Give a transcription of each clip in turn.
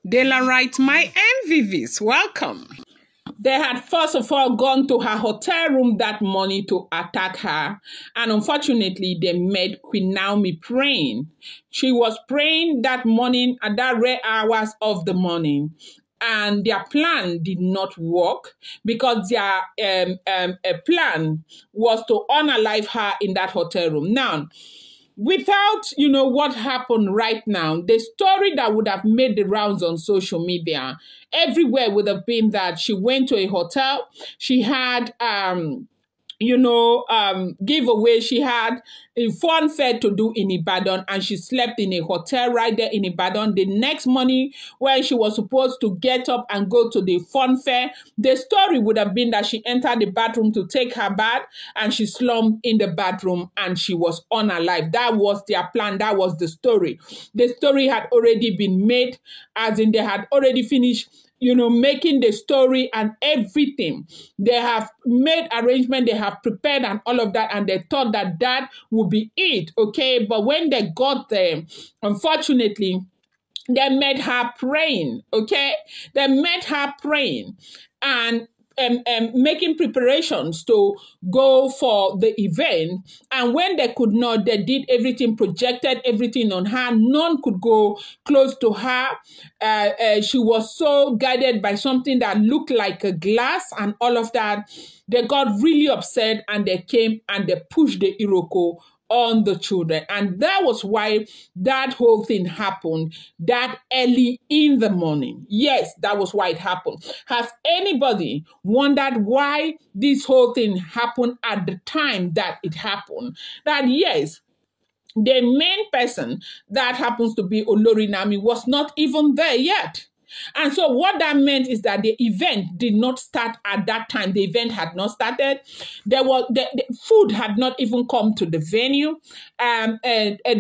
Dela writes, my MVVs, welcome. They had first of all gone to her hotel room that morning to attack her. And unfortunately, they met Queen Naomi praying. She was praying that morning at that rare hours of the morning. And their plan did not work because their plan was to unalive her in that hotel room. Now, without, what happened right now, the story that would have made the rounds on social media everywhere would have been that she went to a hotel. She had, giveaway. She had a fun fair to do in Ibadan, and she slept in a hotel right there in Ibadan. The next morning, when she was supposed to get up and go to the fun fair, the story would have been that she entered the bathroom to take her bath, and she slumped in the bathroom, and she was unalive. That was their plan. That was the story. The story had already been made, as in they had already finished making the story and everything. They have made arrangement, they have prepared and all of that, and they thought that that would be it, okay? But when they got there, unfortunately, they met her praying, okay? They met her praying and making preparations to go for the event. And when they could not, they did everything, projected everything on her. None could go close to her. She was so guided by something that looked like a glass and all of that. They got really upset and they came and they pushed the Iroko on the children. And that was why that whole thing happened that early in the morning. Yes, that was why it happened. Has anybody wondered why this whole thing happened at the time that it happened? That yes, the main person that happens to be Olori Naomi was not even there yet. And so what that meant is that the event did not start at that time. The event had not started. There was the food had not even come to the venue.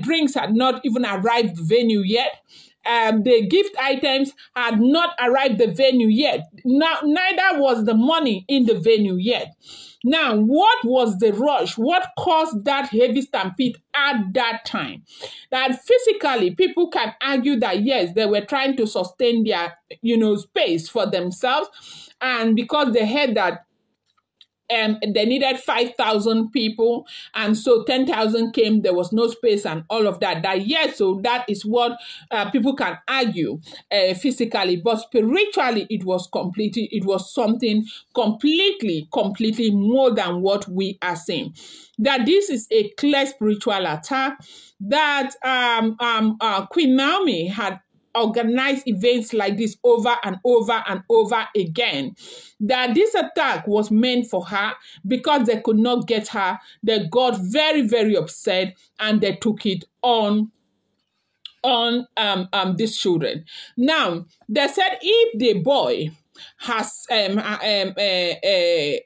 Drinks had not even arrived the venue yet. The gift items had not arrived the venue yet. Now, neither was the money in the venue yet. Now, what was the rush? What caused that heavy stampede at that time? That physically, people can argue that, yes, they were trying to sustain their, space for themselves. And because they heard that they needed 5,000 people, and so 10,000 came, there was no space and all of that. Yes, so that is what people can argue physically, but spiritually it was something completely more than what we are saying. That this is a clear spiritual attack that Queen Naomi had organize events like this over and over and over again. That this attack was meant for her because they could not get her. They got very, very upset and they took it on these children. Now, they said if the boy has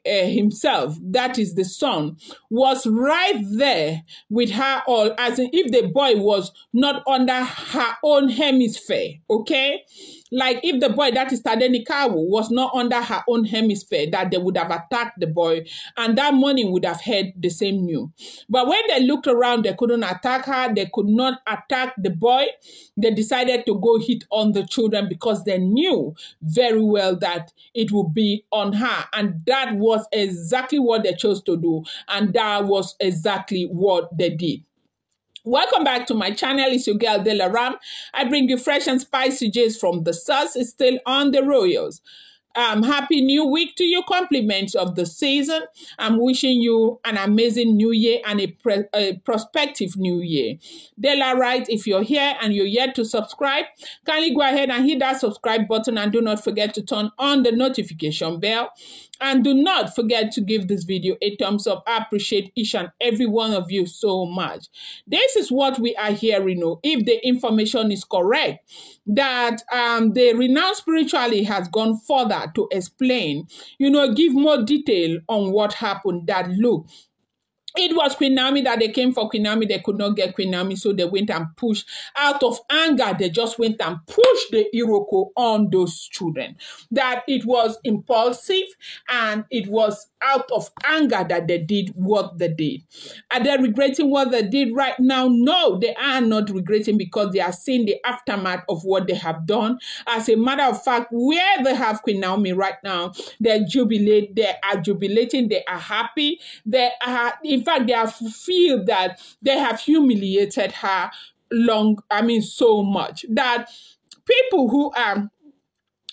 himself, that is the son, was right there with her, all as in if the boy was not under her own hemisphere, okay? Like if the boy, that is Tadenikawu, was not under her own hemisphere, that they would have attacked the boy and that morning would have heard the same news. But when they looked around, they couldn't attack her. They could not attack the boy. They decided to go hit on the children because they knew very well that it would be on her. And that was exactly what they chose to do. And that was exactly what they did. Welcome back to my channel. It's your girl Dela Ram. I bring you fresh and spicy gist from the source. It's still on the royals. Happy new week to you. Compliments of the season. I'm wishing you an amazing new year and a prospective new year. Dela writes, if you're here and you're yet to subscribe, kindly go ahead and hit that subscribe button and do not forget to turn on the notification bell. And do not forget to give this video a thumbs up. I appreciate each and every one of you so much. This is what we are hearing. If the information is correct, that the renowned spiritually has gone further to explain, give more detail on what happened. That look, It was Queen Naomi that they came for Queen Naomi. They could not get Queen Naomi, so they went and pushed. Out of anger, they just went and pushed the Iroko on those children. That it was impulsive and it was out of anger that they did what they did. Are they regretting what they did right now? No, they are not regretting because they are seeing the aftermath of what they have done. As a matter of fact, where they have Queen Naomi right now, they are jubilating, they are happy, they are, in fact, they have feel that they have humiliated her so much that people who are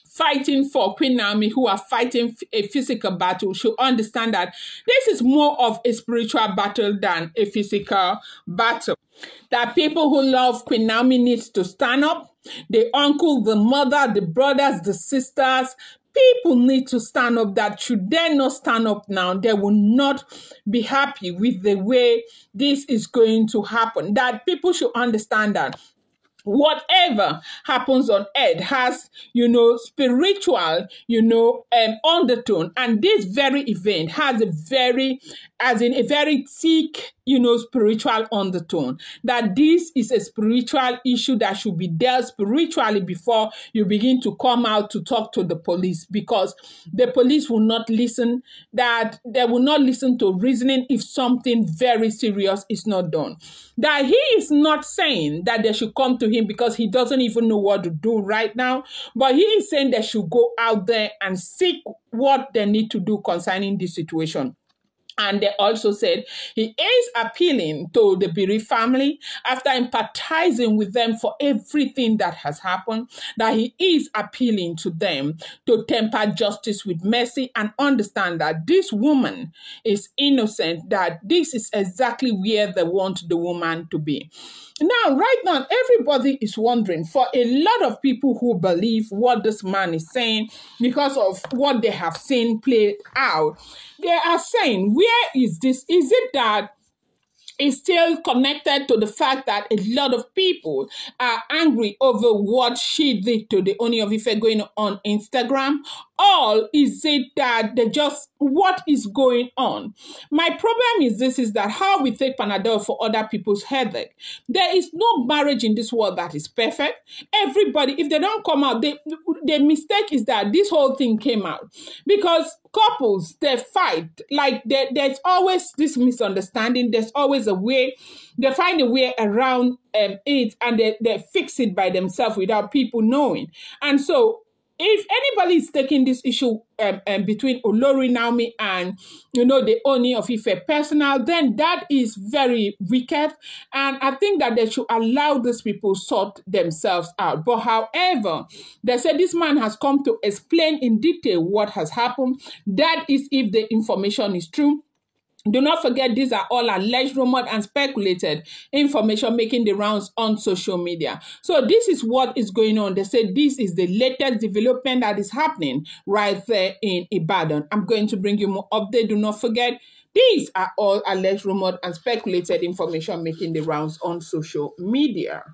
fighting for Queen Naomi, who are fighting a physical battle, should understand that this is more of a spiritual battle than a physical battle. That people who love Queen Naomi needs to stand up. The uncle, the mother, the brothers, the sisters, people need to stand up. That should they not stand up now, they will not be happy with the way this is going to happen. That people should understand that whatever happens on earth has, spiritual, undertone. And this very event has a very thick, spiritual undertone. That this is a spiritual issue that should be dealt spiritually before you begin to come out to talk to the police, because the police will not listen, that they will not listen to reasoning if something very serious is not done. That he is not saying that they should come to him because he doesn't even know what to do right now, but he is saying they should go out there and seek what they need to do concerning this situation. And they also said he is appealing to the Biri family after empathizing with them for everything that has happened, that he is appealing to them to temper justice with mercy and understand that this woman is innocent, that this is exactly where they want the woman to be. Now, right now, everybody is wondering, for a lot of people who believe what this man is saying because of what they have seen played out, they are saying, where is this? Is it that it's still connected to the fact that a lot of people are angry over what she did to the Ooni of Ife going on Instagram? Or is it that what is going on? My problem is this, is that how we take Panadol for other people's headache. There is no marriage in this world that is perfect. Everybody, if they don't come out, the mistake is that this whole thing came out. Because couples, they fight. Like there's always this misunderstanding. There's always a way. They find a way around it, and they fix it by themselves without people knowing. And so if anybody is taking this issue between Olori Naomi and, the Ooni of Ife personal, then that is very wicked. And I think that they should allow these people sort themselves out. But however, they said this man has come to explain in detail what has happened. That is if the information is true. Do not forget, these are all alleged, rumored, and speculated information making the rounds on social media. So this is what is going on. They say this is the latest development that is happening right there in Ibadan. I'm going to bring you more update. Do not forget, these are all alleged, rumored, and speculated information making the rounds on social media.